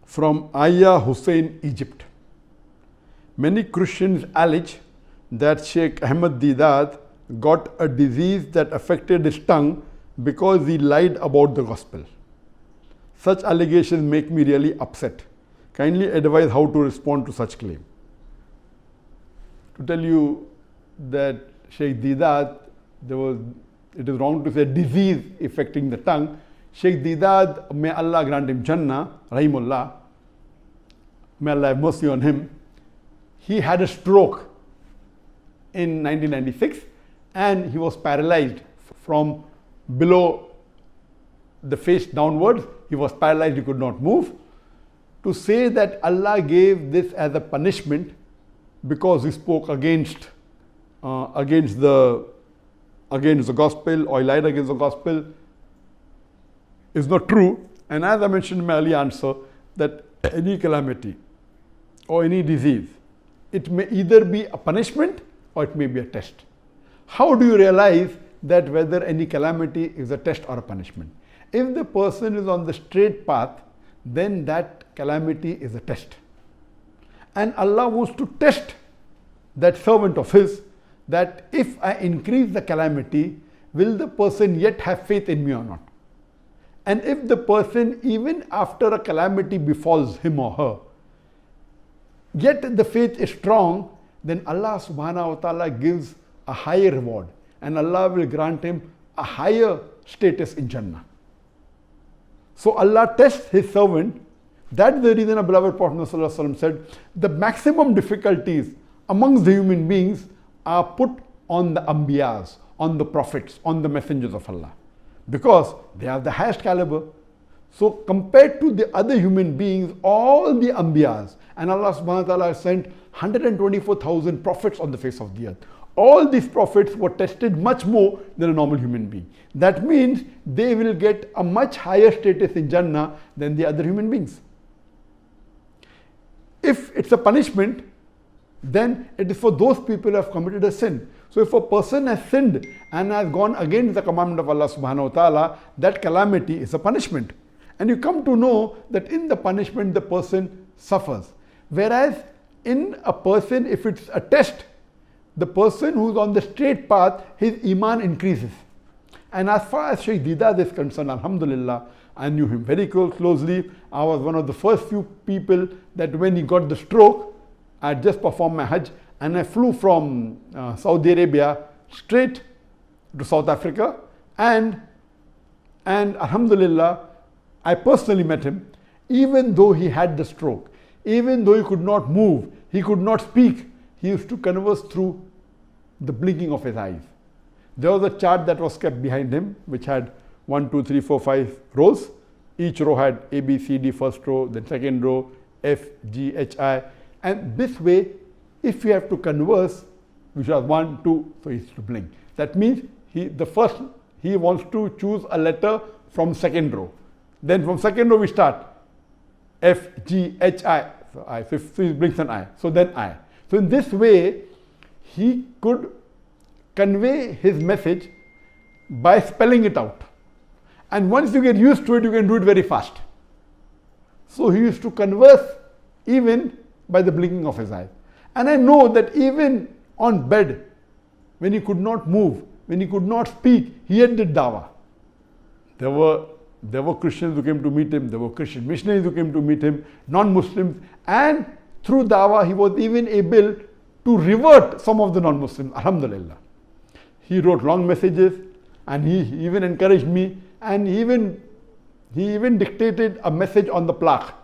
From Aya Hussein, Egypt. Many Christians allege that Shaikh Ahmed Deedat got a disease that affected his tongue because he lied about the gospel. Such allegations make me really upset. Kindly advise how to respond to such claim. To tell you that Shaikh Deedat, it is wrong to say disease affecting the tongue. Shaikh Deedat, may Allah grant him Jannah, Rahimullah, may Allah have mercy on him. He had a stroke in 1996 and he was paralyzed from below the face downwards. He was paralyzed, he could not move. To say that Allah gave this as a punishment because he spoke against the gospel or he lied against the gospel is not true. And as I mentioned in my earlier answer, that any calamity or any disease, it may either be a punishment or it may be a test. How do you realize that whether any calamity is a test or a punishment? If the person is on the straight path, then that calamity is a test. And Allah wants to test that servant of his, that if I increase the calamity, will the person yet have faith in me or not? And if the person, even after a calamity befalls him or her, yet the faith is strong, then Allah subhanahu wa ta'ala gives a higher reward and Allah will grant him a higher status in Jannah. So Allah tests his servant. That's the reason our beloved Prophet ﷺ said, the maximum difficulties amongst the human beings are put on the Anbiyas, on the prophets, on the messengers of Allah, because they are the highest caliber. So compared to the other human beings, all the Anbiyas, and Allah subhanahu wa ta'ala sent 124,000 prophets on the face of the earth. All these prophets were tested much more than a normal human being. That means they will get a much higher status in Jannah than the other human beings. If it's a punishment, then it is for those people who have committed a sin. So if a person has sinned and has gone against the commandment of Allah subhanahu wa ta'ala, that calamity is a punishment. And you come to know that in the punishment the person suffers. Whereas in a person, if it's a test, the person who's on the straight path, his iman increases. And as far as Shaikh Deedat is concerned, alhamdulillah, I knew him very closely. I was one of the first few people that when he got the stroke, I had just performed my Hajj and I flew from Saudi Arabia straight to South Africa, and alhamdulillah, I personally met him. Even though he had the stroke, even though he could not move, he could not speak, he used to converse through the blinking of his eyes. There was a chart that was kept behind him which had 1, 2, 3, 4, 5 rows. Each row had A, B, C, D, first row, then second row, F, G, H, I. And this way, if you have to converse, which was 1, 2, so he used to blink. That means he wants to choose a letter from second row. Then from second row we start F, G, H, I. So I, so he blinks an I. So then I. So in this way, he could convey his message by spelling it out. And once you get used to it, you can do it very fast. So he used to converse even by the blinking of his eyes. And I know that even on bed, when he could not move, when he could not speak, he had did dawah. There were Christians who came to meet him, there were Christian missionaries who came to meet him, non-Muslims, and through dawah he was even able to revert some of the non-Muslims, alhamdulillah. He wrote long messages and he even encouraged me, and he even dictated a message on the plaque.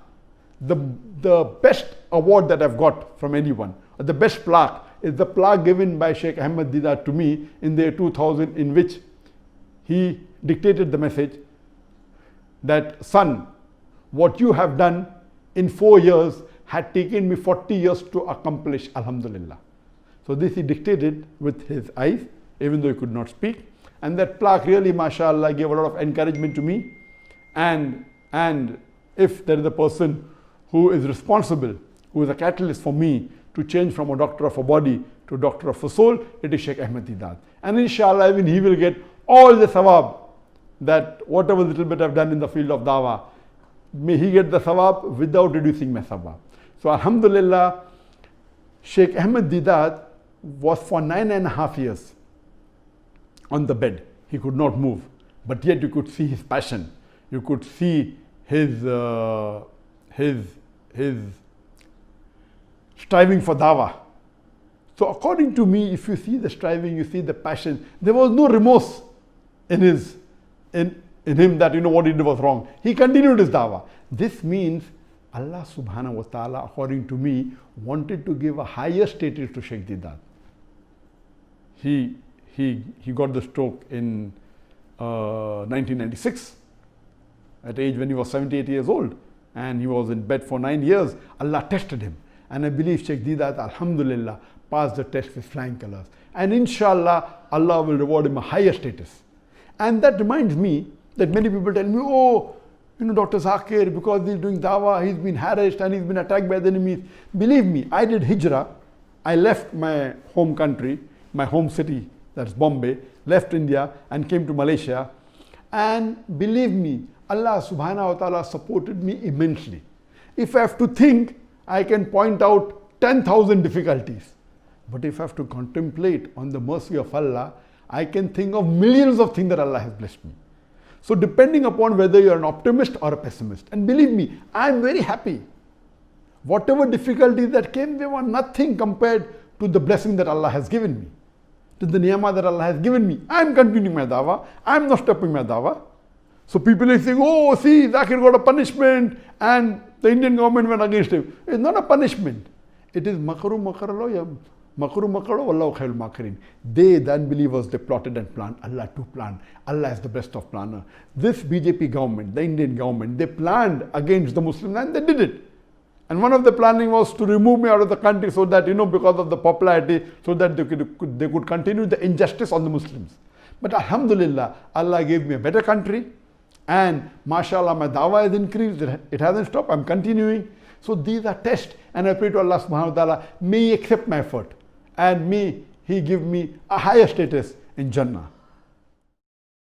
The best award that I've got from anyone, the best plaque, is the plaque given by Shaikh Ahmed Deedat to me in the year 2000, in which he dictated the message that, son, what you have done in 4 years had taken me 40 years to accomplish, alhamdulillah. So this he dictated with his eyes, even though he could not speak. And that plaque really, mashallah, gave a lot of encouragement to me. And if there is a person who is responsible, who is a catalyst for me to change from a doctor of a body to a doctor of a soul, it is Shaikh Ahmed Deedat. And inshallah, even he will get all the thawab that whatever little bit I've done in the field of dawah, may he get the sawab without reducing my sawab. So alhamdulillah, Shaikh Ahmed Deedat was for 9.5 years on the bed. He could not move, but yet you could see his passion. You could see his striving for dawah. So according to me, if you see the striving, you see the passion, there was no remorse in him that what he did was wrong. He continued his dawah. This means Allah subhanahu wa ta'ala, according to me, wanted to give a higher status to Shaikh Deedat. He got the stroke in 1996 at age when he was 78 years old, and he was in bed for 9 years. Allah tested him, and I believe Shaikh Deedat, alhamdulillah, passed the test with flying colors, and inshallah Allah will reward him a higher status. And that reminds me that many people tell me, oh, Dr. Zakir, because he's doing dawah, he's been harassed and he's been attacked by the enemies. Believe me, I did hijrah. I left my home country, my home city, that's Bombay, left India and came to Malaysia. And believe me, Allah subhanahu wa ta'ala supported me immensely. If I have to think, I can point out 10,000 difficulties. But if I have to contemplate on the mercy of Allah, I can think of millions of things that Allah has blessed me. So depending upon whether you're an optimist or a pessimist. And believe me, I'm very happy. Whatever difficulties that came, they were nothing compared to the blessing that Allah has given me, to the ni'mah that Allah has given me. I'm continuing my dawah. I'm not stopping my dawah. So people are saying, oh, see, Zakir got a punishment and the Indian government went against him. It's not a punishment. It is makru makaralo. Makru makaro wallahu khairul makirin. They, the unbelievers, they plotted and planned. Allah to plan. Allah is the best of planner. This BJP government, the Indian government, they planned against the Muslims and they did it. And one of the planning was to remove me out of the country so that, because of the popularity, so that they could continue the injustice on the Muslims. But alhamdulillah, Allah gave me a better country, and mashallah, my dawah has increased. It hasn't stopped. I'm continuing. So these are tests, and I pray to Allah subhanahu wa ta'ala, may He accept my effort, and may He give me a higher status in Jannah.